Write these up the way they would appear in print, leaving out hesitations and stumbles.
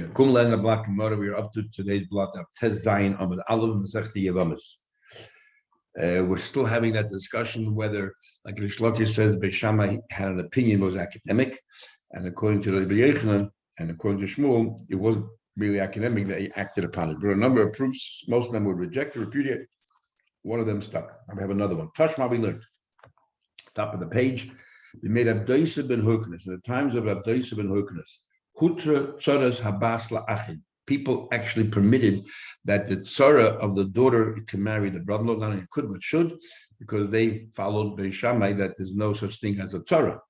Kumla and Black Gemara. We are up to today's block of Tez Zayin Amud Aleph Masechta Yevamos. We're still having that discussion whether, like the Shlokir says, Beis Shammai had an opinion, was academic, and according to Rabbi Yochanan and according to Shmuel, it wasn't really academic that he acted upon it. There are a number of proofs. Most of them would reject or repudiate. One of them stuck. I have another one. Tashma we learned. Top of the page. We made Abdoisa ben Hurkanis. In the times of Abdoisa ben Hurkanis, Hutra tzaras habas la'achin. People actually permitted that the tzara of the daughter can marry the brother-in-law. Not only could but should, because they followed Beis Shammai that there's no such thing as a tzara.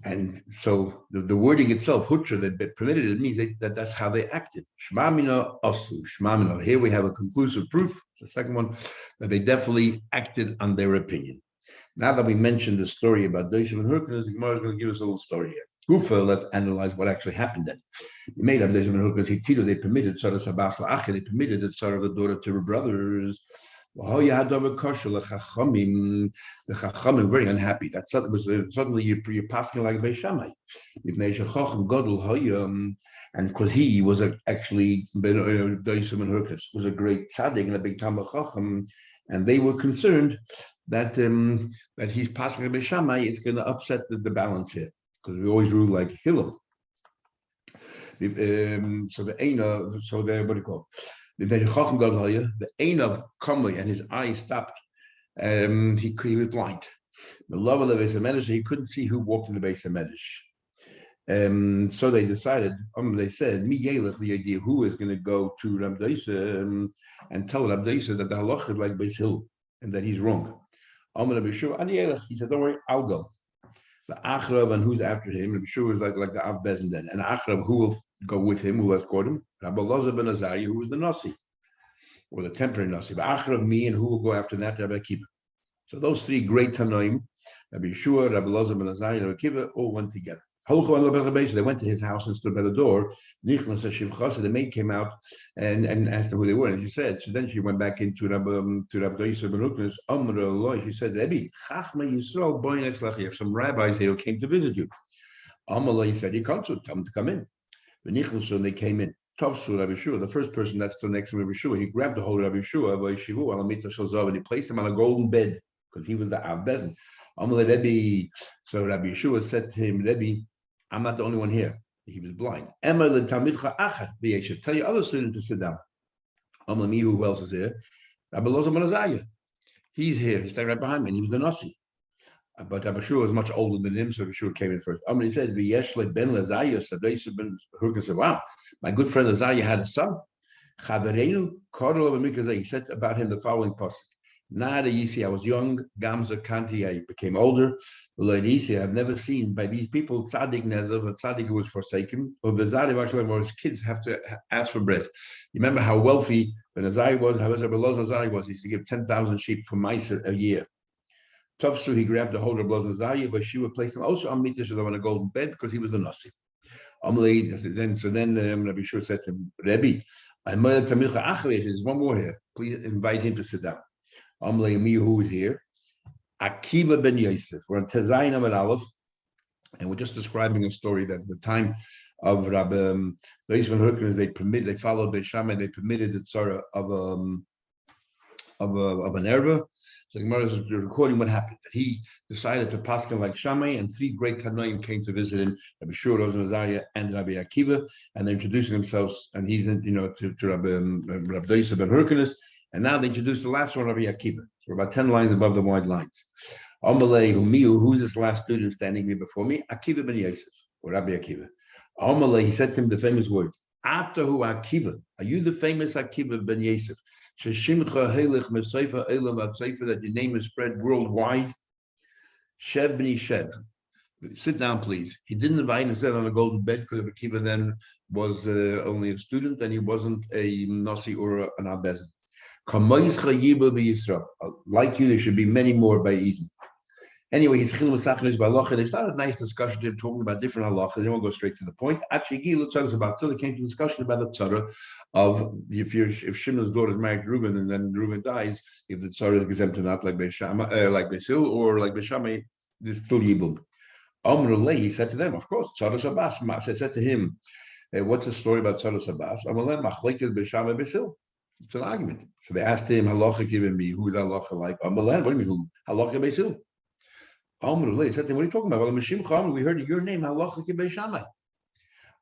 And so the wording itself, hutra, that permitted it, means that that's how they acted. Shema mina asu, shema mina. Here we have a conclusive proof, the second one, that they definitely acted on their opinion. Now that we mentioned the story about Doisha and Hurkanis, the Gemara is going to give us a little story here. Gufa, let's analyze what actually happened then. They made up Doisha and Hurkanis, they permitted Tzara Sabas La'ache, they permitted the Tzara of the daughter to her brothers. The Chachamim were very unhappy. That suddenly you're passing like Beis Shammai. And because he was actually Doisha and Hurkanis was a great tzaddik and a big Talmid Chacham, and they were concerned that he's passing Beis Shammai, it's going to upset the balance here, because we always rule like Hillel. So the Eina, so the what do you call it? The Eina of Kamli, and his eyes stopped. He was blind. The love of the Beis Hamedrash, he couldn't see who walked in the Beis Hamedrash. So they decided, they said, Mi Yelech, the idea who is going to go to Rab Doisa and tell Rab Doisa that the halach is like Beis Hillel and that he's wrong. He said, don't worry, I'll go. The Achrab and who's after him, Rabbi Shua is like the Av Bezin then. And Achrab, who will go with him, who will escort him? Rabbi Elazar ben Azariah, who was the Nasi, or the temporary Nasi. But Achrab, me, and who will go after that? Rabbi Akiva. So those three great Tanoim, Rabbi Shua, Rabbi Elazar ben Azariah, and Rabbi Akiva, all went together. They went to his house and stood by the door. The maid came out and asked them who they were. And she said, so then she went back into Rabbi Doisa ben Hurkanis. She said, Rebbe, you have some rabbis here who came to visit you. He said, you can't, so tell them to come in. When they came in, the first person that stood next to Rabbi Shua, he grabbed the whole Rabbi Shua, and he placed him on a golden bed, because he was the Av Bezin. So Rabbi Yeshua said to him, Rebbe, I'm not the only one here. He was blind. Tell your other student to sit down. Who else is here? Rabbi Elazar ben Azariah. He's here. He's standing right behind me, and he was the Nasi. But Rabbi Yeshua was much older than him, so Rabbi Yeshua came in first. He said, ben Hurkanis said, wow, my good friend Azariah had a son. He said about him the following pasuk. Nada Yisi, I was young, Gamza Kanti, I became older. I've never seen by these people tzaddik nezav, a tzaddik who was forsaken, or v'zadim actually where his kids have to ask for bread. You remember how wealthy when Azariah was, how Azariah was, he used to give 10,000 sheep for mice a year. Tufsu, he grabbed the hold of Azariah, but she would place him also on Mitah on a golden bed because he was the Nasi. Then Rabbi Shua said to him, Rebbe, there's one more here. Please invite him to sit down. Who is here? Akiva ben Yosef. We're on Tez Zayin Amud Aleph, and we're just describing a story that at the time of Rabbi Doisha ben Hurkanis, they followed Beis Shammai, they permitted the tzara of an erva. So the Gemara is recording what happened. That he decided to paskin like Shammai, and three great Tanoim came to visit him, Rabbi Shua, Rabbi Azariah, and Rabbi Akiva, and they're introducing themselves, and he's to Rabbi Doisha ben Hurkanis. And now they introduce the last one, Rabbi Akiva. So we're about 10 lines above the wide lines. Who's this last student standing here before me? Akiva ben Yosef, or Rabbi Akiva. He said to him the famous words, Atahu Akiva, are you the famous Akiva ben Yosef? That your name is spread worldwide. Shev b'ni Shev. Sit down, please. He didn't invite him, sit on a golden bed, because Akiva then was only a student, and he wasn't a Nasi or an Abezin. Like you, there should be many more by Eden. Anyway, they started a nice discussion talking about different halachas. They won't go straight to the point. Actually, till they came to discussion about the tzara of if Shimon's daughter is married to Reuben and then Reuben dies, if the tzara is exempt or not, like Beis Hillel or like Beis Shammai, there's still yibum. He said to them, of course, tzara shabas. Said to him, What's the story about Tzaras Abbas? Amalem Machlekes B'Shamai B'Sil. It's an argument. So they asked him, Halacha given me, who's Halacha like? Amalem, what do you mean, who? Halacha B'Sil. They said to him, what are you talking about? Well, we heard your name, Halacha B'Shamai.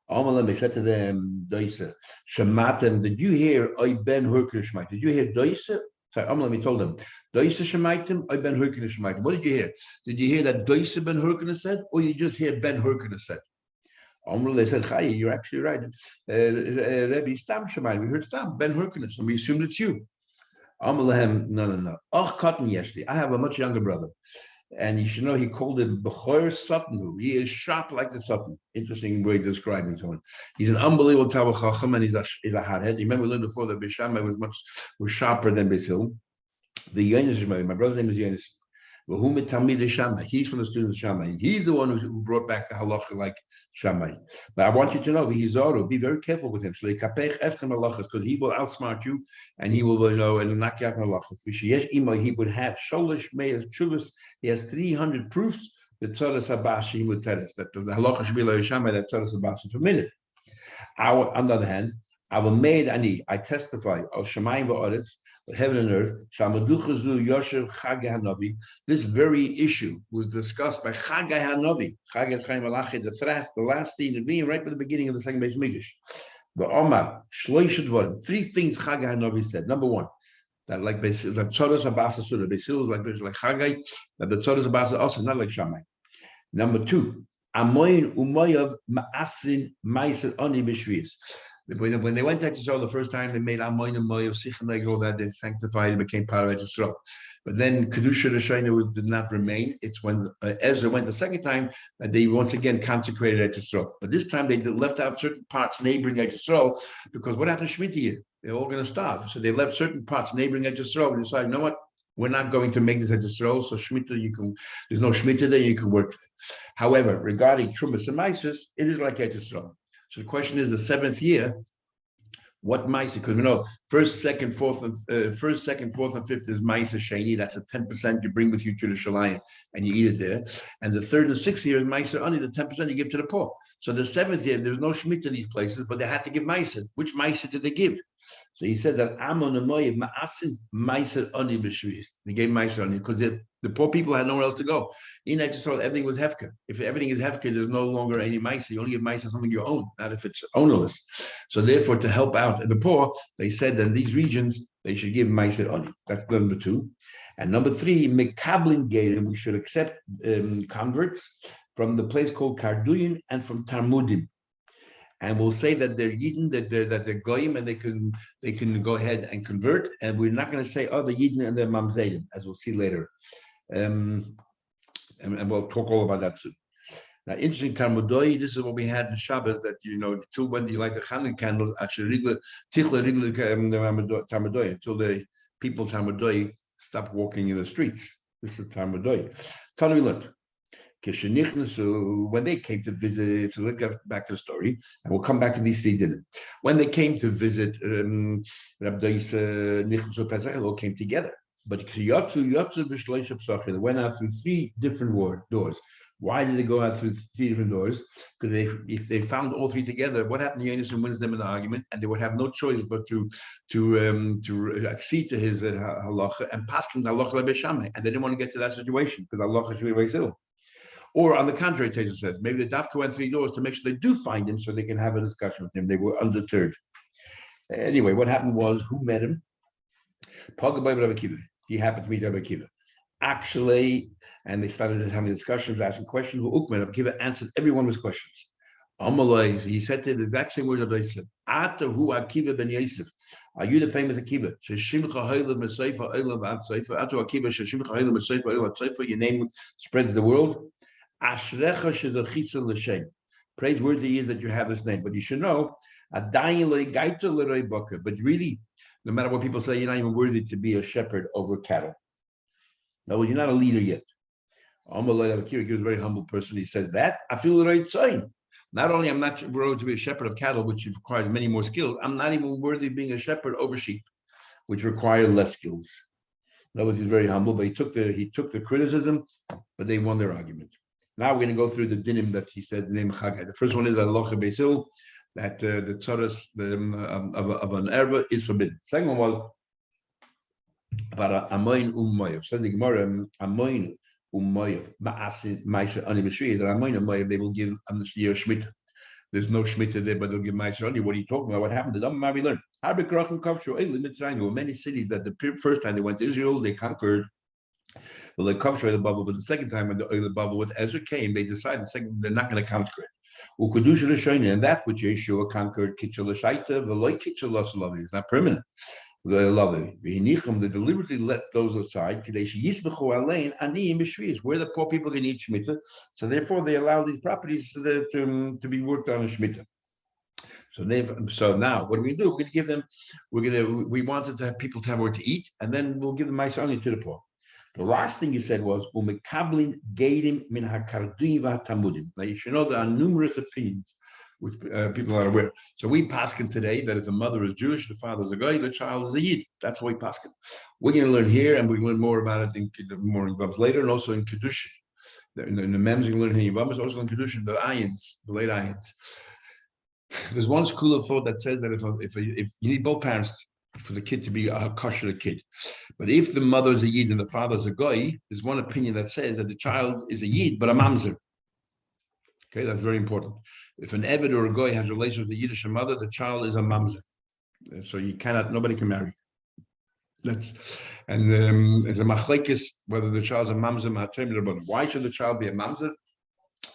Amalem, said to them, Doisa, Shematem, did you hear I ben Hurkir Shemaitim? Did you hear Doisa? Sorry, Amalem, he told them, Doisa Shemaitim, I ben Hurkir Shemaitim. What did you hear? Did you hear that Doisa ben Hurkir said, or you just hear Ben Hurkir said? They said, Chayi, you're actually right. Rebbe Stam Shemai, we heard Stam, Ben Hurkir, and we assumed it's you. Amalehem, no. Och Cotton Yeshli, I have a much younger brother. And you should know he called it Bechor Sutton. He is sharp like the Sutton. Interesting way of describing someone. He's an unbelievable Talmid Chacham, and he's a hothead. You remember we learned before that Beishamai was sharper than Basil. The Yonis, my brother's name is Yonis. He's from the students of Shammai. He's the one who brought back the halacha like Shammai. But I want you to know, be very careful with him. So because he will outsmart you, and he will, and knock you out halachas. He would have sholish meis chuvas. He has 300 proofs. The Tzaras Abbas he would tell us that the halacha should be like Shammai. That Tzaras Abbas per minute. On the other hand, I testify of Shamayim va'aretz, heaven and earth. This very issue was discussed by Chagai Hanavi. Chagai Chaim Malachi, the last thing, the being right at the beginning of the second Beis Mikdash. The Omar Shloisha Dvarim. 3 things Chagai Hanavi said. Number 1, that like Basil, that Tzaras Abbas Asura. Basil is like Chagai, that the Tzaras Abbas is also not like Shammai. Number 2, Amoyin Umayav Ma'asin Ma'aser Ani B'Shvius. When they went to Yisrael the first time, they made Amoyin and Moyav Sichem, all that, they sanctified and became part of Yisrael. But then Kedusha Rishayna did not remain. It's when Ezra went the second time that they once again consecrated Yisrael. But this time they left out certain parts neighboring Yisrael, because what happened to Shemitah year? They're all going to starve. So they left certain parts neighboring Yisrael and decided, you know what? We're not going to make this Yisrael. So Shemitah, there's no Shemitah there, you can work there. However, regarding Trumas and Mises, it is like Yisrael. So the question is, the 7th year, what Maisa? Because we know first, second, fourth, and fifth is Maisa Sheni. That's a 10% you bring with you to the Shalayim and you eat it there. And the 3rd and 6th year is Maisa Ani, the 10% you give to the poor. So the 7th year, there's no Shemitah in these places, but they had to give Maisa. Which Maisa did they give? So he said that Amon Amoyev Ma'asin Maisa Ani B'Shvius. They gave Maisa Ani because the poor people had nowhere else to go. In Yisrael, everything was hefker. If everything is hefker, there's no longer any Maisa. You only give Maisa something you own, not if it's ownerless. So therefore, to help out the poor, they said that in these regions, they should give Maisa Ani. That's number 2. And number 3, Mekablin Gerim, we should accept converts from the place called Karduyin and from Talmudim. And we'll say that they're Yidden, that they're Goyim, and they can go ahead and convert. And we're not going to say, they're Yidden and they're Mamzedim, as we'll see later. And we'll talk all about that soon. Now, interesting, Talmudoi, this is what we had in Shabbos, that, until when you light the Chanukah candles, actually, Talmudoi, until the people Talmudoi stop walking in the streets. This is Talmudoi. Tell me, look. When they came to visit, so let's get back to the story, and we'll come back to these 3 dinners. When they came to visit, Rabbi Pesach, all came together. But they went out through 3 different doors. Why did they go out through 3 different doors? Because if they found all 3 together, what happened to Yonis wins them in the argument, and they would have no choice but to accede to his halacha and pass him the halacha leBeishamai, and they didn't want to get to that situation because halacha should be very civil. Or on the contrary, Teza says, maybe the Dafka went 3 doors to make sure they do find him so they can have a discussion with him. They were undeterred. Anyway, what happened was, who met him? Pogabay Rabbi Akiva. He happened to meet Rabbi Akiva. Actually, and they started having discussions, asking questions. Rabbi Akiva answered every one of his questions. Amalai, he said to the exact same words that I said. Ata hu Akiva ben Yosef. Are you the famous Akiva? Your name spreads the world. Praiseworthy is that you have this name, but you should know, but really, no matter what people say, you're not even worthy to be a shepherd over cattle. No, you're not a leader yet. He was a very humble person. He says that I feel the right sign. Not only I'm not worthy to be a shepherd of cattle, which requires many more skills, I'm not even worthy of being a shepherd over sheep, which require less skills. In other words, he's very humble, but he took the criticism, but they won their argument. Now we're going to go through the dinim that he said, the name Chagai. The first one is Halacha Beisil. that the tzoras of an erba is forbidden. Second one was about amoin umoyev. Says the Gemara, amoin umoyev ma'asin ma'aser ani b'shvi. That amoin umoyev they will give on the year shmita. There's no shmita there, but they'll give ma'aser ani. What are you talking about? What happened? The Dhamma we learned. There were many cities that the first time they went to Israel, they conquered. Well, they conquered the bubble, but the second time when the bubble with Ezra came, they decided they're not going to conquer it. And that which Yeshua conquered, Kitchel Shaita, Veloy Kitchel Losalavi, is not permanent. They deliberately let those aside, where the poor people can eat Shemitah. So therefore, they allow these properties to be worked on in Shemitah. So now, what do? We're going to give them. We wanted to have people to have where to eat, and then we'll give them my only to the poor. The last thing you said was umekablin geidim min hakarduim v'hatamudim. Now you should know there are numerous opinions which people are aware. So we paskin today that if the mother is Jewish, the father is a guy, the child is a yid. That's what we paskin. We're going to learn here, and we learn more about it in more in Yevamos later, and also in Kedushin. In the mems you can learn in Yevamos, also in Kedushin, the ayins, the late ayins. There's one school of thought that says that if you need both parents for the kid to be a kosher kid, but if the mother is a yid and the father is a goy, there's one opinion that says that the child is a yid but a mamzer. Okay, that's very important. If an eved or a goy has relations with the Yiddish mother, the child is a mamzer. So nobody can marry. It's a machlekes whether the child is a mamzer mahatem. Why should the child be a mamzer?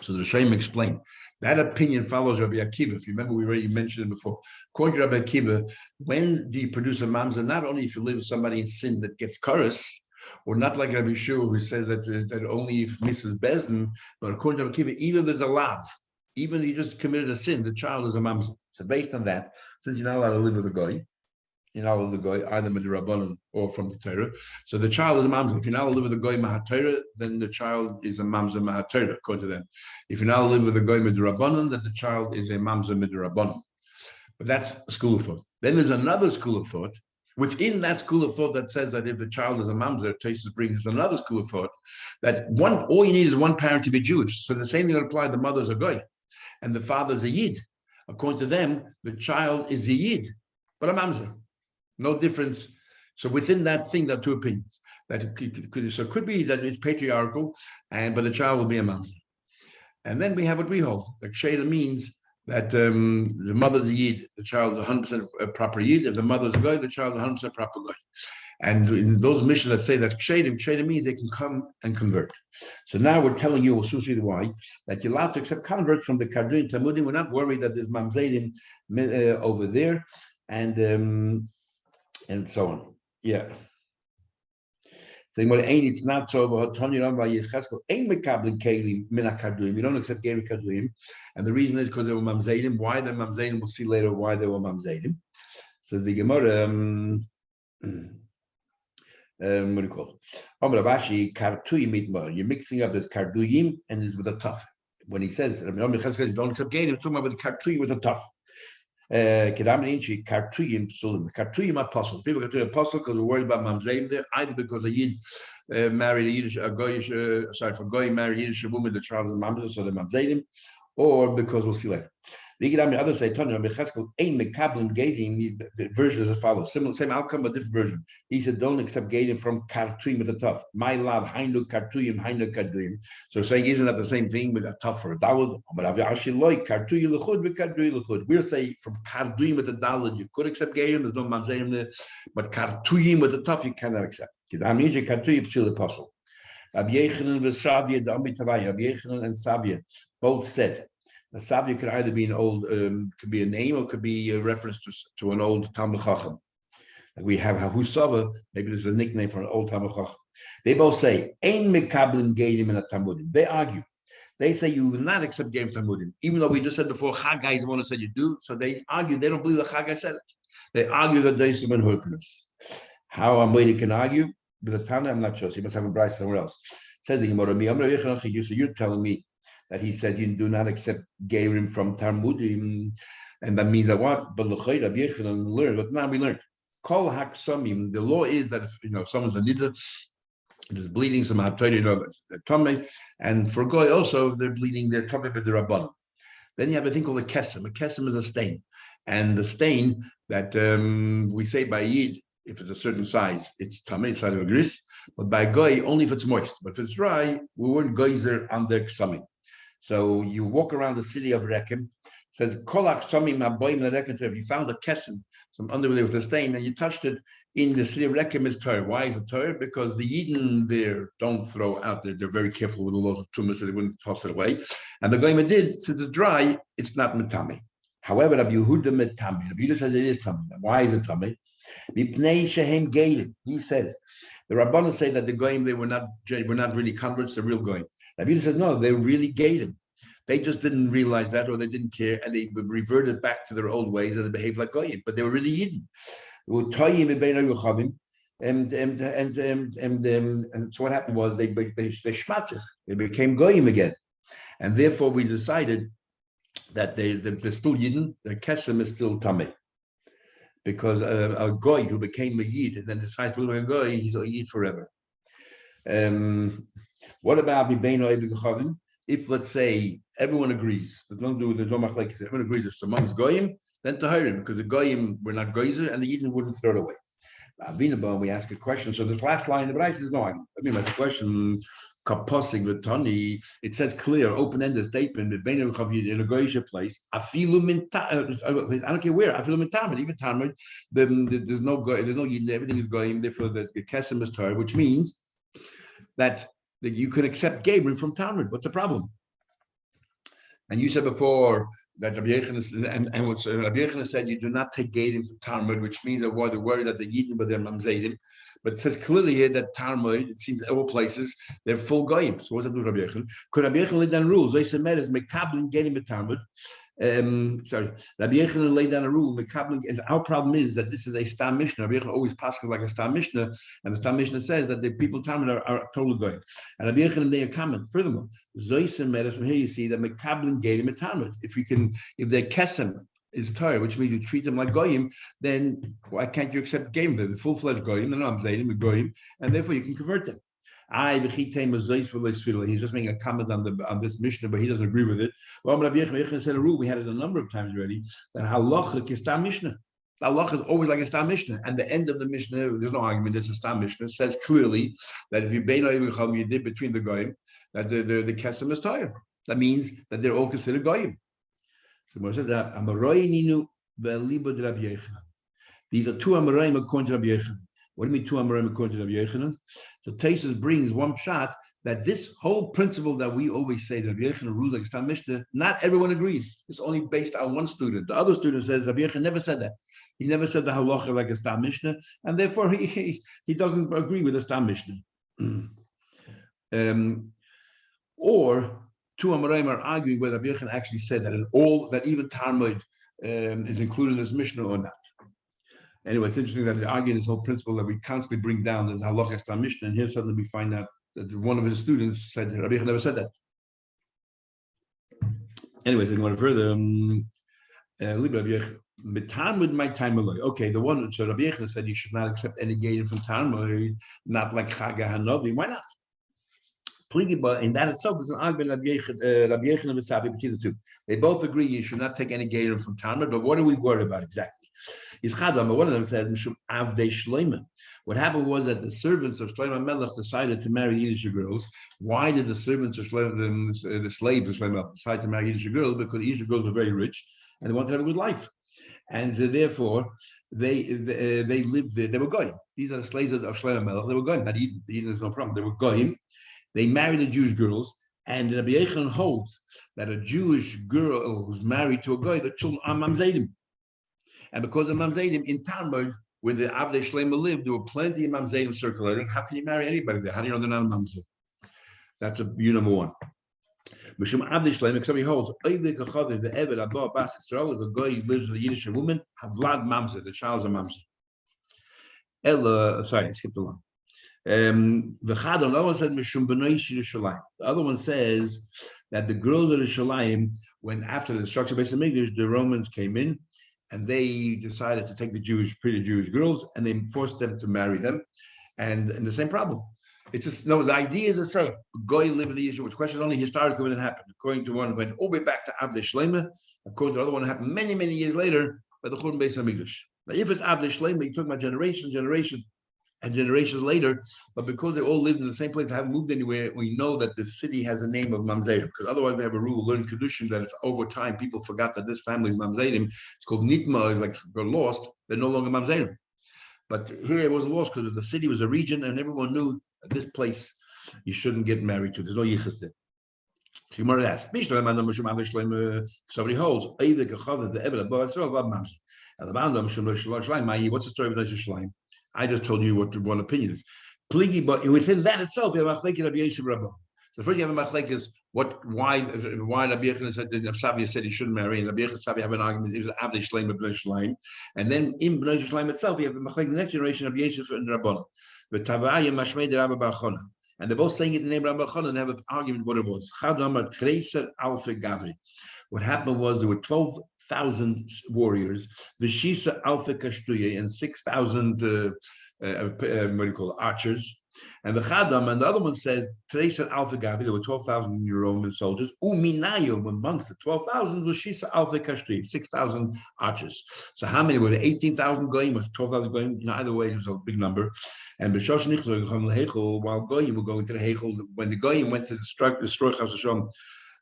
So the Rishonim explain. That opinion follows Rabbi Akiva. If you remember, we already mentioned it before. According to Rabbi Akiva, when do you produce a mamzer? Not only if you live with somebody in sin that gets chorus, or not like Rabbi Shua who says that only if Mrs. Bezdin, but according to Rabbi Akiva, even if there's a lav, even if you just committed a sin, the child is a mamzer. So based on that, since you're not allowed to live with a guy, you're not allowed to go either with the Rabbanon or from the Torah. So the child is a mamzer. If you're not allowed to live with a goy mahatorah, then the child is a mamzer mahatorah, according to them. If you're not allowed to live with a goy with the Rabbanon, then the child is a mamzer with the Rabbanon. But that's a school of thought. Then there's another school of thought. Within that school of thought that says that if the child is a mamzer, Tosfos brings another school of thought that all you need is one parent to be Jewish. So the same thing would apply. The mother's a goy, and the father's a yid. According to them, the child is a yid, but a mamzer. No difference. So within that thing, there are two opinions. That it could be that it's patriarchal, but the child will be a mamzer. And then we have what we hold. Like Sheda means that the mother's a yid, the child is 100% a proper yid. If the mother's a guy, the child is 100% proper guy. And in those missions that say that Sheda means they can come and convert. So now we're telling you, we'll soon see why, that you're allowed to accept converts from the Karduin Tamudim. We're not worried that there's mamzedim over there. And so on. Yeah. It's not so. You don't accept Geri Kaduim. And the reason is because they were Mamzedim. Why they're Mamzedim? We'll see later why they were Mamzedim. Says the Gemara, what do you call it? You're mixing up this Karduyim and this with a tough. When he says, you don't accept Geri, he's talking about the Karduyim with a tough. Kartuyim apostle. People get to apostle because we're worried about mamzeim there, either because a yid married a Yiddish, for goy married a Yiddish woman, the child is mamzer, so they're mamzeim, or because we'll see later. Others say, the version is as follows. Same outcome, but different version. He said, don't accept gating from Kartuyim with a tough. My love, Hainu Kartuyim, Hainu Kaduyim. So saying, isn't that the same thing with a tough or a dalad? We'll say from Kartuyim with a dalad, you could accept gating, there's no mamzeim there, but Kartuyim with a tough, you cannot accept. Kartuyim still the apostle. Rabbi Yechanan and Savia both said, the Savia could either be could be a name or could be a reference to an old Talmud Chacham. Like we have Husava, maybe there's a nickname for an old Talmud Chacham. They both say, Ein mekablim geidim in a Talmudim. They argue. They say you will not accept Gerim Talmudim, even though we just said before, Chagai is the one who said you do. So they argue, they don't believe that Chagai said it. They argue that they submit Hurkanus. How Amwedi can argue? With the Tana, I'm not sure. So you must have a Bryce somewhere else. Says the Gemara, so you're telling me that he said you do not accept Gerim from Talmudim, and that means that what? But learn. But now we learned. Kol Haksamim. The law is that if someone's a niddah, there's bleeding, some ha'torah, that's tummy, and for goy also, if they're bleeding, they're tummy with the rabbanon. Then you have a thing called a kesem. A kesem is a stain. And the stain that we say by Yid, if it's a certain size, it's tamei, it's size of a gris. But by goy, only if it's moist. But if it's dry, we weren't geyser on the ksami. So you walk around the city of Rekem. It says kolak samim haboim lerekem. If you found a kesem, some underwear with a stain, and you touched it in the city of Rekem, is Torah. Why is it Torah? Because the Yidden there don't throw out there. They're very careful with the laws of Tumah, so they wouldn't toss it away. And the goyim did, since it's dry, it's not metame. However, Rabbi Yehuda metame. Rabbi Yehuda says it is tame. Why is it tame? He says the Rabbanan say that the goyim they were not really converts, the real goyim. Rabbi Yehuda says no, they're really gated. They just didn't realize that, or they didn't care, and they reverted back to their old ways and they behaved like goyim. But they were really Yidden. And so what happened was they shmatzich, they became goyim again, and therefore we decided that they're still Yidden. The kesem is still tamei. Because a goy who became a yid and then decides to live like a goy, he's a yid forever. What about if, let's say, everyone agrees, everyone agrees it's amongst goyim, then tahirim, because the goyim were not goyzer and the yidden wouldn't throw it away. We ask a question. So this last line, the Bryce says no. I mean, that's a question. It says clear, open-ended statement in a goyish place. I don't care where. Even Talmud. There's no yin. Everything is goyim. Therefore, the kesem is Torah, which means that you could accept Gabriel from Talmud. What's the problem? And you said before that Rabbi Yochanan and what Rabbi Yochanan said, you do not take Gabriel from Talmud, which means that they're worried that the Yidden but they're mamzedim. But it says clearly here that Talmud, it seems all places, they're full goyim. So what's that do Rabbi Yochanan? Could Rabbi Yochanan lay down rules? They said, is mekabling getting the Talmud. Rabbi Yochanan laid down a rule. Mekabling, and our problem is that this is a Stam Mishnah. Rabbi Yochanan always passes like a Stam Mishnah, and the Stam Mishnah says that the people Talmud are totally goyim. And Rabbi Yochanan made a comment. Furthermore, Zoysim from here you see that mekabling getting the Talmud. If their kesem is Torah, which means you treat them like goyim, then why can't you accept goyim? They're the full-fledged goyim, they're not zaydim, goyim, and therefore you can convert them. He's just making a comment on this Mishnah, but he doesn't agree with it. Well, Rabbi Yochanan said a rule, we had it a number of times already, that halacha is Stam Mishnah. Halacha is always like a Stam Mishnah. And the end of the Mishnah, there's no argument, it's a Stam Mishnah. It says clearly that if you did between the goyim, that the kesem is Torah. That means that they're all considered goyim. So Moshe says that these are two Amoraim according to Rabbi Yochanan. What do you mean two Amoraim according to Rabbi Yochanan? So Taisus brings one shot that this whole principle that we always say that Rabbi Yochanan rules like Stam Mishnah, not everyone agrees. It's only based on one student. The other student says Rabbi Yochanan never said that. He never said the halacha like a Stam Mishnah, and therefore he doesn't agree with the Stam Mishnah. Or two Amoraim are arguing whether Rabbi Yochanan actually said that even Talmud is included in this Mishnah or not. Anyway, it's interesting that they're arguing this whole principle that we constantly bring down the Halakha Stam Mishnah, and here suddenly we find out that one of his students said Rabbi Yochanan never said that. Anyways, going further, Talmud my time alone. Okay, the one so Rabbi Yochanan said you should not accept any gain from Talmud, not like Chaga Hanovi. Why not? But in that itself, there's an argument Rabbi Yochanan and Safi between the two. They both agree you should not take any gain from Talmud, but what are we worried about exactly? One of them says, what happened was that the servants of Shlomo Melech decided to marry Yiddish girls. Why did the servants of the slaves of Shlomo Melech decide to marry Yiddish girls? Because Yiddish girls were very rich and they wanted to have a good life. And so therefore, they lived there. They were goyim. These are the slaves of Shlomo Melech. They were goyim. Not Eden. Eden is no problem. They were goyim. They married the Jewish girls. And Rabbi Yochanan holds that a Jewish girl who's married to a goy, the children are mamzedim. And because of mamzedim in Talmud, where the Avdei Shlema lived, there were plenty of mamzedim circulating. How can you marry anybody there? How do you know they're not a mamzed? That's view number one. Mishum Avdei Shlema, because he holds, the Eved Abba Bas Yisrael, if a goy lives with a Yiddish woman, Havlad mamzed, the child's a mamzed. Sorry, I skipped along. The other one said Mishum B'nai Yerushalayim. The other one says that the girls of Yerushalayim, when after the destruction of Beis Hamikdash, the Romans came in, and they decided to take the pretty Jewish girls, and they forced them to marry them, and the same problem. It's just no. The idea is the same. Goy lived in the issue, which question only historically when it happened. According to one, went all the way back to Avdei Shleima. According to the other one, it happened many years later by the Churban Beis Hamikdash. Now, if it's Avdei Shleima, you're talking about generation, and generations later. But because they all lived in the same place, they haven't moved anywhere, we know that the city has a name of Mamzerim. Because otherwise, we have a rule, learn Kedushin, that if over time people forgot that this family is Mamzerim, it's called Nitma, like they're lost, they're no longer Mamzerim. But here it wasn't lost because the city was a region, and everyone knew that this place you shouldn't get married to. There's no yichus there. Gemara asks, somebody holds, what's the story of Moshe Shleim? I just told you what one opinion is. But within that itself, you have a machlekes Rabbi Yosef Rabba. So first you have a machlekes why Rabbi Yechon said that Savia said he shouldn't marry, and Rabbi Yechon Savia have an argument it was Avdei Shleim Bnei Shleim, and then in Bnei Shleim itself you have a machlekes the next generation of Yosef and Rabbanon. The Tavaya Mashmei de Rabbi Bar Chona. And they're both saying it in the name of Rabbi Chana and have an argument what it was. What happened was there were 12,000 warriors, Vishisa Alpha Kashtuye, and 6,000 what do you call it, archers. And the Chadam, and the other one says, Teresa Alpha Gavi, there were 12,000 Roman soldiers. Uminayo, amongst the 12,000 was Shisa Alpha Kashtuye, 6,000 archers. So how many were there? 18,000 goyim, was 12,000 goyim? Either way, it was a big number. And while goyim were going to the Hechel, when the goyim went to destroy Chas Hashem,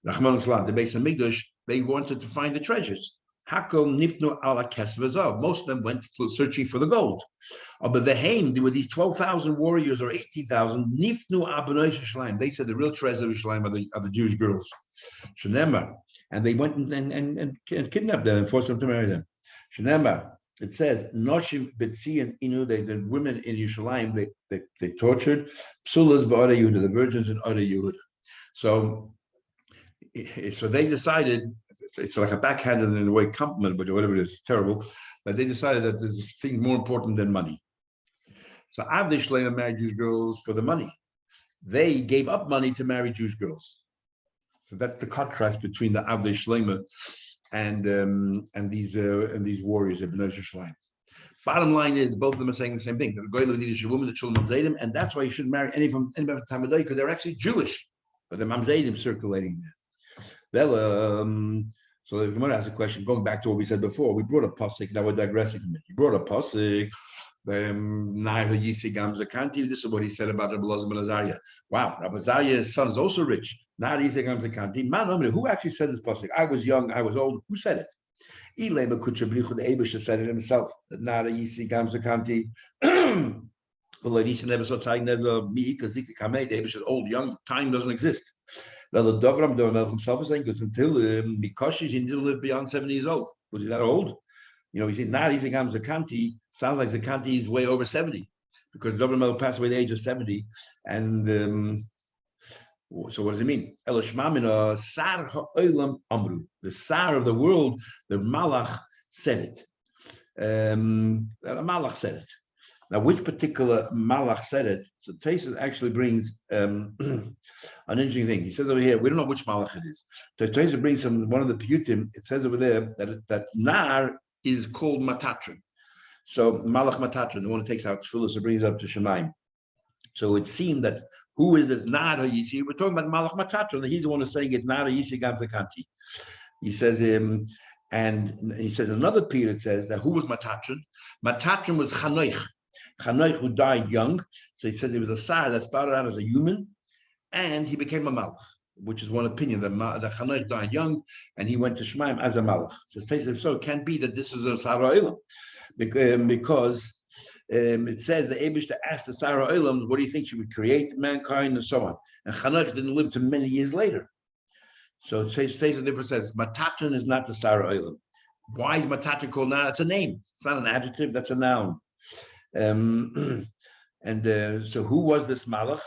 Rahman Islam, the Beis Hamikdash, they wanted to find the treasures. Hakom nifnu ala kesvazav. Most of them went searching for the gold. But the Haim, there were these 12,000 warriors or 18,000. Nifnu abunay Shleim. They said the real treasure of Shleim are the Jewish girls. Shenema, and they went and kidnapped them and forced them to marry them. Shenema. It says Noshim Betzian Inu. The women in Yerushalayim they tortured Psulas ba'Ara Yehuda, the virgins in Ara Yehuda. So they decided. It's like a backhanded in a way compliment, but whatever it is, it's terrible. But they decided that there's this thing more important than money. So Avdei Shleima married Jewish girls for the money. They gave up money to marry Jewish girls. So that's the contrast between the Avdei Shleima and these warriors of Bnei Shleim. Bottom line is both of them are saying the same thing. The goyim needed a woman, the children of Mamzedim, and that's why you shouldn't marry anybody from Talmudai because they're actually Jewish, but the Mamzedim circulating there. Well, so the Gemara asks a question, going back to what we said before. We brought a pasuk, now we're digressing from it. You brought a pasuk, this is what he said about Rabbi Elazar ben Azariah. Wow, Rabbi Azariah's son is also rich. Who actually said this pasuk? I was young, I was old. Who said it? The Abisha said it himself. That Nara Yisi Gamzakanti. The Abisha is old, young, time doesn't exist. Now the Dovram himself is saying because until Mikoshish he didn't live beyond 70 years old. Was he that old? You know, he said Nari Zigam Zakanti sounds like Zakanti is way over 70 because Dovram passed away at the age of 70. And so what does it mean? Eloshmamina Sar Ha'olam Amru. The Sar of the world, the Malach said it. The Malach said it. Now, which particular Malach said it? So Tosfos actually brings an interesting thing. He says over here, we don't know which Malach it is. So Tosfos brings from one of the Piyutim. It says over there that Nar is called Matatron. So Malach Matatron, the one who takes out Tfilis and brings it up to Shemaim. So it seemed that who is this Nar Yisi? We're talking about Malach Matatron. He's the one who's saying it. Nar Yisi Gamzakanti. He says and he says another period says that who was Matatron? Matatron was Chanoich. Chanoich, who died young, so he says he was a Sar that started out as a human, and he became a Malach, which is one opinion that Chanoich died young, and he went to Shemaim as a Malach. So it can't be that this is a Sar Ha'olam, because it says the Eibush asked the Sar Ha'olam, what do you think she would create mankind and so on, and Chanoich didn't live to many years later. So it says the difference says Matatron is not the Sar Ha'olam. Why is Matatron called now? It's a name. It's not an adjective. That's a noun. So who was this Malach?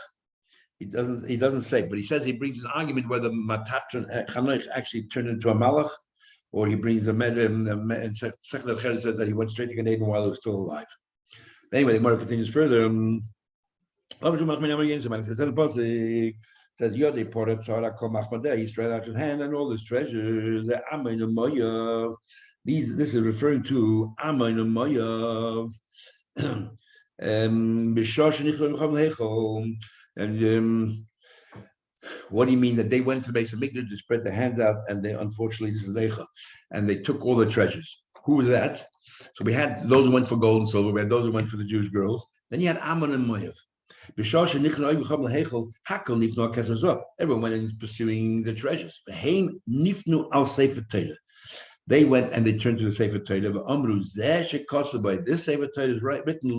He doesn't say, but he says he brings an argument whether Matatron Chanoich actually turned into a Malach, or he brings a med and Sechel Cher says that he went straight to Gan Eden while he was still alive. Anyway, the Gemara continues further. Says Yodi Porat Tzara Kol Machmadeh. He spread out his hand and all his treasures. This is referring to Amin Umayyav. And what do you mean that they went to the base of Mikdash, they spread their hands out, and they, unfortunately, this is Lecha, and they took all the treasures. Who was that? So we had those who went for gold and silver, we had those who went for the Jewish girls. Then you had Ammon and Moav. Everyone went in pursuing the treasures. They went and they turned to the Sefer Torah. This Sefer Torah is right written.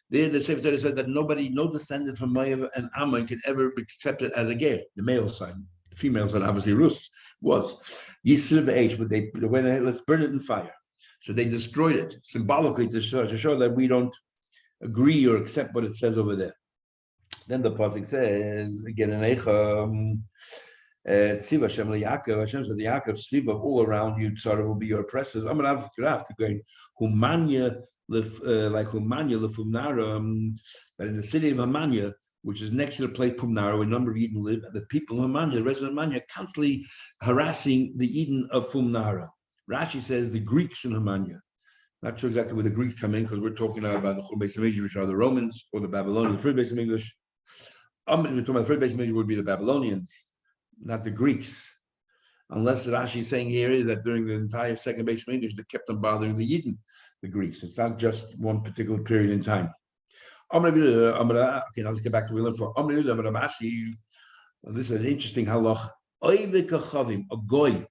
There, the Sefer Torah said that nobody, no descendant from Moav and Ammon can ever be accepted as a ger, the male side. The female side, obviously, Rus was. Yisr be'esh, but they went ahead, let's burn it in fire. So they destroyed it symbolically to show that we don't agree or accept what it says over there. Then the pasuk says again in Eicha, Tziva Hashem leYaakov. Hashem said, "Yaakov, Tziva, all around you, Tzara will be your oppressors." I'm gonna have to go Humanya, like Humanya lefumnara, but in the city of Humanya, which is next to the place Pumnara, where a number of Eden live, the people of Humanya, the residents of Humanya, are constantly harassing the Eden of Pumnara. Rashi says the Greeks in Humanya. Not sure exactly where the Greeks come in, because we're talking now about the Chur Beis Hamikdash, which are the Romans or the Babylonians. The third Beis Hamikdash, we're talking about the third Beis Hamikdash would be the Babylonians, not the Greeks. Unless Rashi is saying here is that during the entire second Beis Hamikdash, they kept on bothering the Yidden, the Greeks. It's not just one particular period in time. Okay, now let's get back to what we learned for. This is an interesting halach. A goy,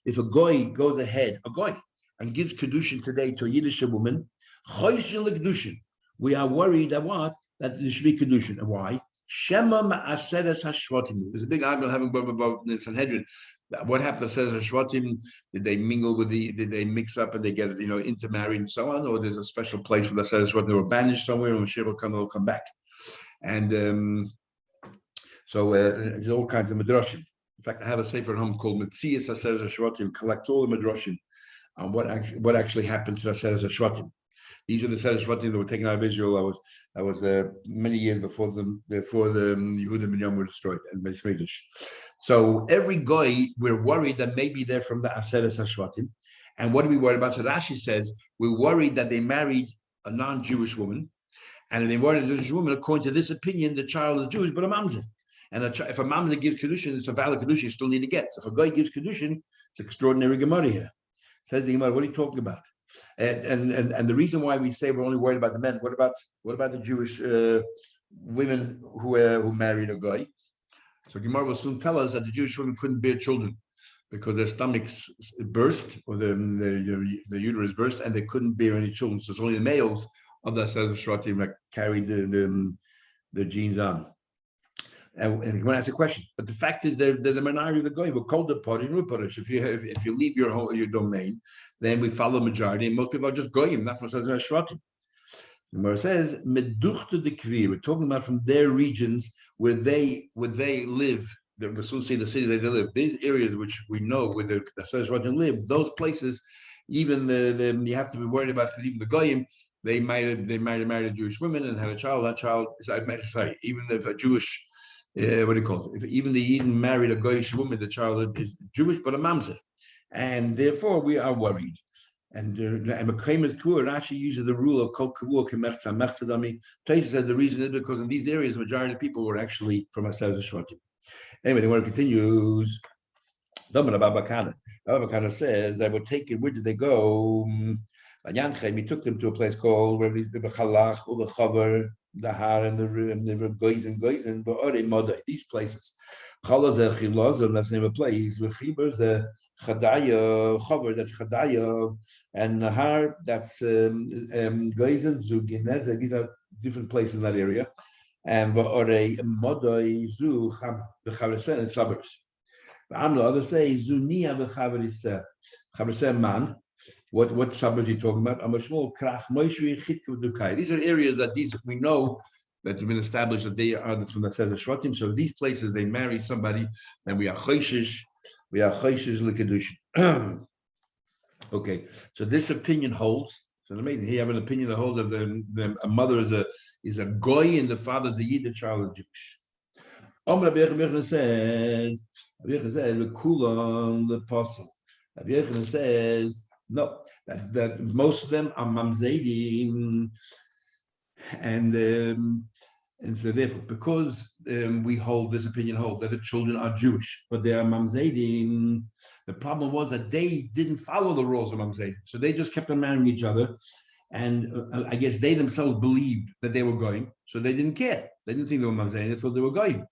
if a goy goes ahead, a goy, and gives kedushin today to a Yiddish woman, we are worried that what? That there should be kedushin. And why? Shema ma'aseres hashvatim. There's a big argument having about in Sanhedrin. What happened to Seres hashvatim? Did they mingle with did they mix up and they get, intermarried and so on? Or there's a special place for the Seres hashvatim? They were banished somewhere, and when Mashiach will come, they'll come back. And so there's all kinds of midrashim. In fact, I have a sefer at home called Metzias HaSeres HaShvatim, collects all the midrashim on what actually happened to the Seres HaShvatim. These are the Seres HaShvatim that were taken out of Israel. That was many years before the Yehuda and Binyamin were destroyed and Beis Mikdash. So every guy, we're worried that maybe they're from the Seres HaShvatim. And what are we worried about? So Rashi says we're worried that they married a non-Jewish woman, and if they married a Jewish woman, according to this opinion, the child is Jewish, but a mamzer. And if a mamzer gives kedushin, it's a valid kedushin. You still need to get. So if a guy gives kedushin, it's extraordinary gemara here. Says the gemara, what are you talking about? And the reason why we say we're only worried about the men. What about the Jewish women who married a guy? So gemara will soon tell us that the Jewish women couldn't bear children because their stomachs burst or the uterus burst, and they couldn't bear any children. So it's only the males of the Seres HaShvatim that carried the genes on. And you want to ask a question, but the fact is there's a minority of the goyim. We're called the party and Ruparish. If you leave your domain, then we follow majority, and most people are just goyim, not from Seres HaShvatim. The Gemara says meduchte de kvir. We're talking about from their regions where they live. We'll soon see the city that they live. These areas which we know where the Seres HaShvatim live, those places, even you have to be worried about, because even the goyim, they might have married a Jewish woman and had a child. That child is even if a Jewish what do you call it? If even the Eden married a Goyish woman, the child is Jewish, but a mamzer, and therefore we are worried. And Rashi uses the rule of kol kavua k'mechza mechzadami. Taisa said the reason is because in these areas, the majority of people were actually from Seres HaShvatim. Anyway, the word continues. Babakana says they were taken. Where did they go? He took them to a place called where the Chalach or the Chavar, the Har and the Goizen, but these places. Chalaz Chilazim, that's the name of a place. Chiber the Chadaya, Chavar, that's Chadaya, and the Har, that's Goizen, Zuginez. These are different places in that area. And Ba'ore Modai Zu Chavarisen and suburbs. The others say Zunia Chavarisen man. What suburbs are you talking about? These are areas that we know that have been established that they are from the Seres HaShvatim. So these places they marry somebody, then we are choishish l'kedushin. Okay, so this opinion holds. So amazing. Here you have an opinion that holds that a mother is a goy and the father is a yid, the child is Jewish. Rabbi Yechon said, the Kulan, the apostle. Rabbi Yechon says, no, that most of them are mamzedim. And so therefore, because we hold this opinion holds that the children are Jewish, but they are mamzedim. The problem was that they didn't follow the rules of mamzedim, so they just kept on marrying each other. And I guess they themselves believed that they were going, so they didn't care. They didn't think they were mamzedim; they thought they were going,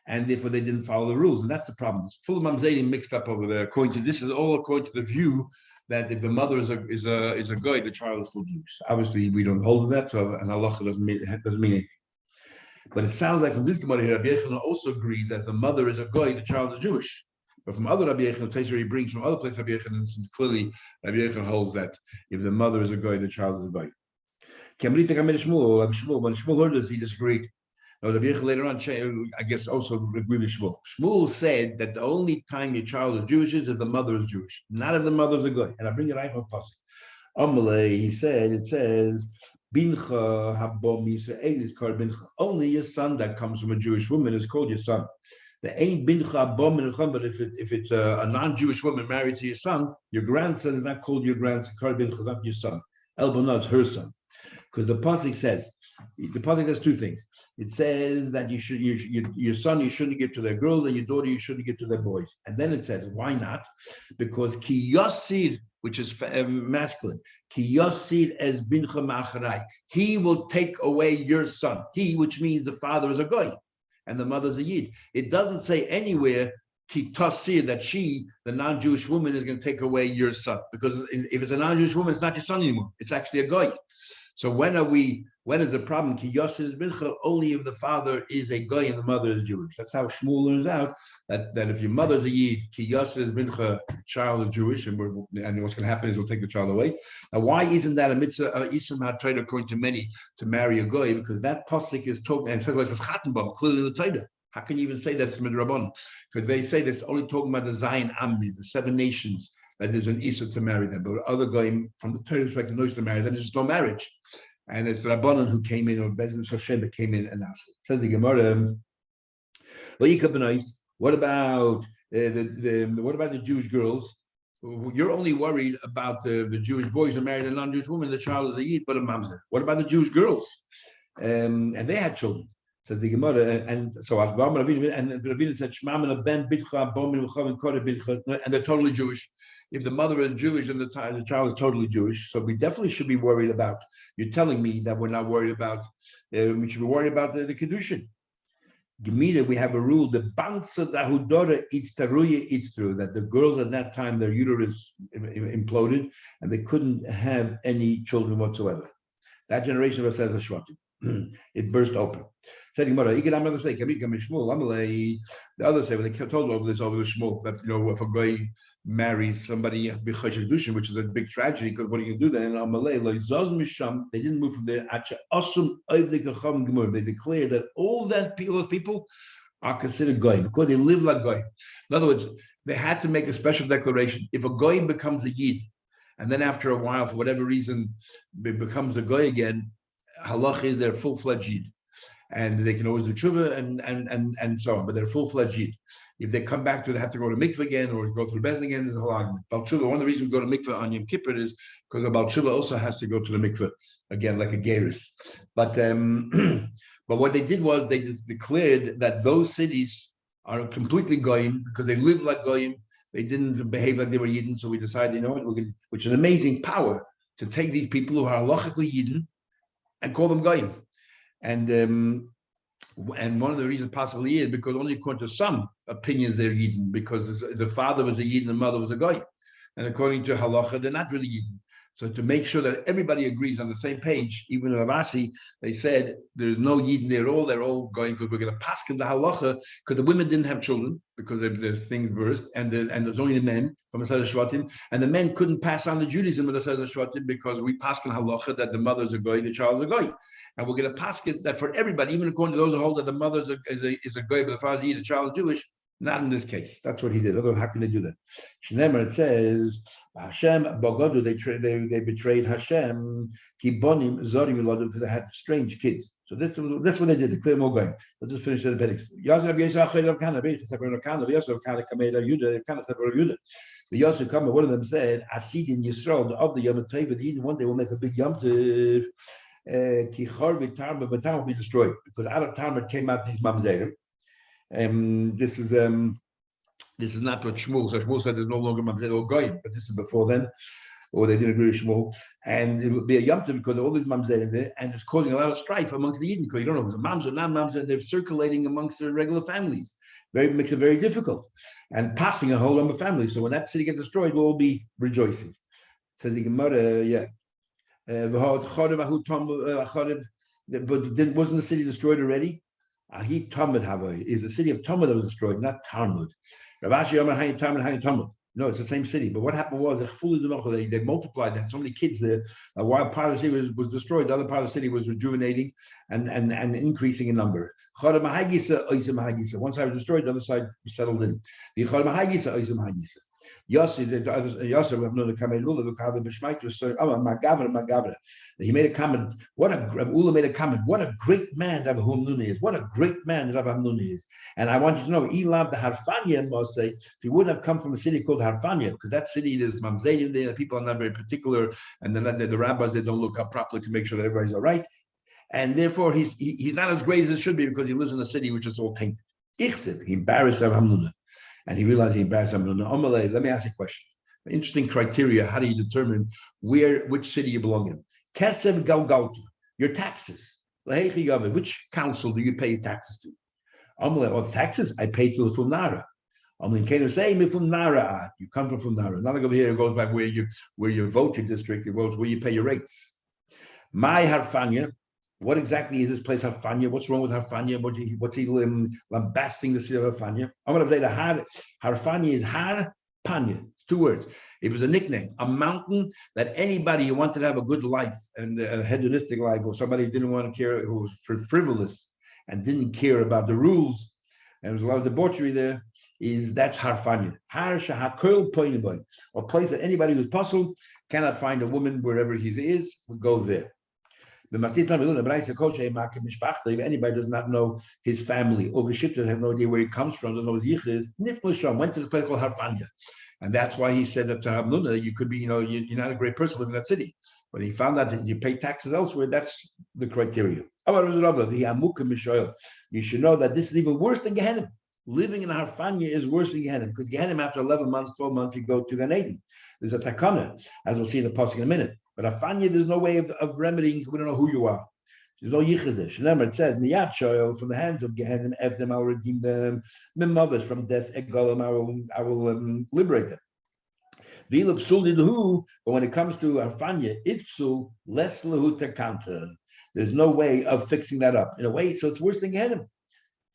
and therefore they didn't follow the rules. And that's the problem. It's full of mamzedim mixed up over there. This is all according to the view that if the mother is a guy, the child is still Jewish. Obviously, we don't hold that, so an halacha doesn't mean anything. But it sounds like from this Gemara here, Rabbi Yechon also agrees that the mother is a goy, the child is Jewish. But from other Rabbi Yechon, the place where he brings from other places, Rabbi Yechon, clearly Rabbi Yechon holds that if the mother is a goy, the child is a goy. When Shmuel heard this, he disagreed. Now, Rabbi Yechon later on, I guess, also agreed with Shmuel. Shmuel said that the only time your child is Jewish is if the mother is Jewish, not if the mother is a goy. And I bring it right from Pasuk. Amalei, he said, it says, Bincha habom Yisrael is called bincha. Only your son that comes from a Jewish woman is called your son. There ain't bincha habom, but if it's a non-Jewish woman married to your son, your grandson is not called your grandson. Called bincha, not your son. Elbonah is her son, because the pasuk says two things. It says that your son you shouldn't give to their girls, and your daughter you shouldn't give to their boys. And then it says why not? Because ki yasir, which is masculine. Ki yasir es bincha ma'acharai. He will take away your son. He, which means the father is a goy, and the mother is a yid. It doesn't say anywhere ki tasir that she, the non-Jewish woman, is going to take away your son. Because if it's a non-Jewish woman, it's not your son anymore. It's actually a goy. So when is the problem? Ki yasir is bincha only if the father is a goy and the mother is Jewish. That's how Shmuel learns out that if your mother is a yid, ki yasir is bincha, child is Jewish, and what's going to happen is he'll take the child away. Now, why isn't that a mitzvah? Isam had according to many to marry a goy, because that pasuk is talking and it says like it's chattenbam clearly in the Torah. How can you even say that's midrabban? Because they say that's only talking about the Zion Ammi, the 7 nations. That there's an Issa to marry them, but other guy from the Torah perspective knows to marry them. There's just no marriage, and it's Rabbanan who came in, or Bezin Hashem that came in and asked. It says the Gemara. What about the Jewish girls? You're only worried about the Jewish boys who married a non-Jewish woman. The child is a yid, but a mamzer. What about the Jewish girls? And they had children. Says the Gemara, and so Ravina said, and they're totally Jewish. If the mother is Jewish and the child is totally Jewish, so we definitely should be worried about. You're telling me that we're not worried about. We should be worried about the Kedushin. Gemida, we have a rule: the bansa dahudora eats taruya eats through. That the girls at that time their uterus imploded and they couldn't have any children whatsoever. That generation of says it burst open. The others say, when they told over the Shmuel, that if a guy marries somebody, you have to be chayshel kedushin, which is a big tragedy, because what are you gonna do then? They didn't move from there. They declared that all that people are considered goy because they live like goy. In other words, they had to make a special declaration. If a goy becomes a yid, and then after a while, for whatever reason, it becomes a goy again, halach is they're full-fledged yid, and they can always do tshuva and so on, but they're full-fledged yid. If they come back to it, they have to go to mikveh again or go through bezin again. There's a whole argument. Bal tshuva, one of the reasons we go to mikveh on Yom Kippur is because a bal tshuva also has to go to the mikveh again, like a gerus. But but what they did was they just declared that those cities are completely goyim because they live like goyim. They didn't behave like they were yidden. So we decided, which is an amazing power to take these people who are halachically yidden and call them goyim. And one of the reasons possibly is because only according to some opinions they're yidden, because the father was a yid and the mother was a goy, and according to halacha they're not really yidden. So to make sure that everybody agrees on the same page, even in Ravasi, they said there's no yidden. They're all going because we're going to paskin the halacha because the women didn't have children because there's things birthed, and there's only the men from Asad Shvatim, and the men couldn't pass on the Judaism of Asad Shvatim because we paskin halacha that the mother's a goy, the child's a goy. And we're going to paskin that for everybody, even according to those who hold that the mother is a goy, but the father's the child is Jewish. Not in this case. That's what he did. Otherwise, how can they do that? Shnemer, it says, Hashem Bogodu, they betrayed Hashem, Kibonim Zorim Yolodim, because they had strange kids. So that's what they did. They clear more going. Let's just finish the appendix. Yosef come, one of them said, Asid in Yisrael of the Yom Tov, one day will make a big Yom Tov. Kichor v'tarma, but tarma will be destroyed because out of tarma came out these mamzerim. This is not what Shmuel said. Shmuel said there's no longer mamzer or goyim, but this is before then, or they didn't agree with Shmuel, and it would be a yomtiv because all these mamzer in there, and it's causing a lot of strife amongst the Yidden because you don't know if it's a mamzer, not mamzer, they're circulating amongst their regular families. Makes it very difficult, and passing a whole number of families. So when that city gets destroyed, we'll all be rejoicing. Says the Gemara, but wasn't the city destroyed already? Ahi Talmud Havai is the city of Talmud that was destroyed, not Talmud. Ravashi Yomar Hayin Talmud Hayin Talmud. No, it's the same city. But what happened was they multiplied. They had so many kids there. While part of the city was destroyed, the other part of the city was rejuvenating and increasing in number. Once I was destroyed, the other side was settled in. Yossi, he made a comment. Ula made a comment. What a great man Rabbi Hamnuna is. What a great man Rabbi Hamnuna is. And I want you to know, Elab the Harfanya must say, if he wouldn't have come from a city called Harfanya, because that city there's mamzerim there, people are not very particular, and the rabbis they don't look up properly to make sure that everybody's all right, and therefore he's not as great as it should be because he lives in a city which is all tainted. He embarrassed Rabbi Hamnuna. And he realized he embarrassed him. Let me ask you a question. Interesting criteria. How do you determine which city you belong in? Kesem Galgaltu, your taxes. Which council do you pay your taxes to? Taxes I pay to the Funara. You come from Nara. Another over here goes back where you vote your district, it goes where you pay your rates. My Harfanya. What exactly is this place Harfanya? What's wrong with Harfanya? What's he lambasting the city of Harfanya? I'm going to say the Harfanya is Harpanya. It's 2 words. It was a nickname, a mountain that anybody who wanted to have a good life and a hedonistic life, or somebody who didn't want to care, who was frivolous and didn't care about the rules, and there was a lot of debauchery there, that's Harfanya. Har Shahakol Poiniboy, a place that anybody who's puzzled cannot find a woman wherever he is, would go there. If anybody does not know his family, or Vishita have no idea where he comes from, doesn't know his yichus, went to the place called Harfanya. And that's why he said that to Hamnuna, you could be, you're not a great person living in that city. But he found out that you pay taxes elsewhere, that's the criteria. You should know that this is even worse than Gehenna. Living in Harfanya is worse than Gehenna, because Gehenna, after 11 months, 12 months, you go to Gan Eden. There's a takana, as we'll see in the pasuk in a minute. But Harfanya, there's no way of remedying. We don't know who you are. There's no yichus there. Remember, it says, "Miyat shoyo from the hands of Gehenna, Evdem, I will redeem them. Mimavis from death, Egolim, I will liberate them." V'ila psul lahu, but when it comes to Harfanya, it's psul less lahu tekanta. There's no way of fixing that up in a way, so it's worse than Gehenna.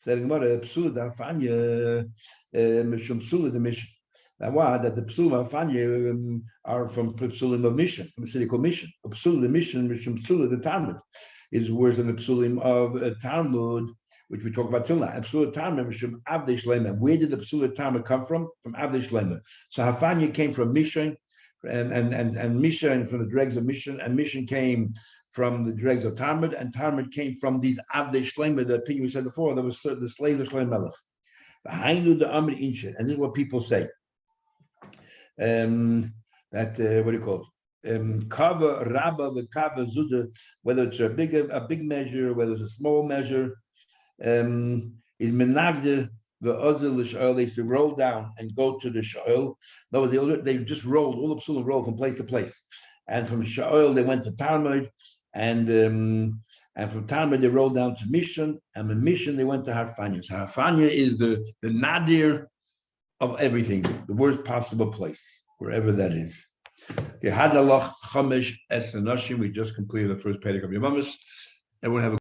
Said Gemara, psul Harfanya, mishum psul the mission. That the psulim of Harfanya are from psulim of Mission, from a city called Mission. A psulim the Mission, psulim the Talmud, is worse than the psulim of Talmud, which we talk about till now. Psulim Talmud from Avdei Shlema. Where did the psulim Talmud come from? From Avdei Shlema. So Harfanya came from Mission, and Mission from the dregs of Mission, and Mission came from the dregs of Talmud, and Talmud came from these Avdei Shlema. The opinion we said before, that was the slave of Shlomo Melech. And this is what people say. What do you call it? Kava Rabba the Kava Zuda, whether it's a big measure, whether it's a small measure, is menagde the Ozil Lishael. They used to roll down and go to the Shael. No, they just rolled, all the psulim rolled from place to place. And from Shael they went to Talmud, and from Talmud they rolled down to Mission, and from Mission they went to Harfanya. So Harfanya is the nadir of everything, the worst possible place, wherever that is. Okay, we just completed the first Perek of Yevamos. Everyone have a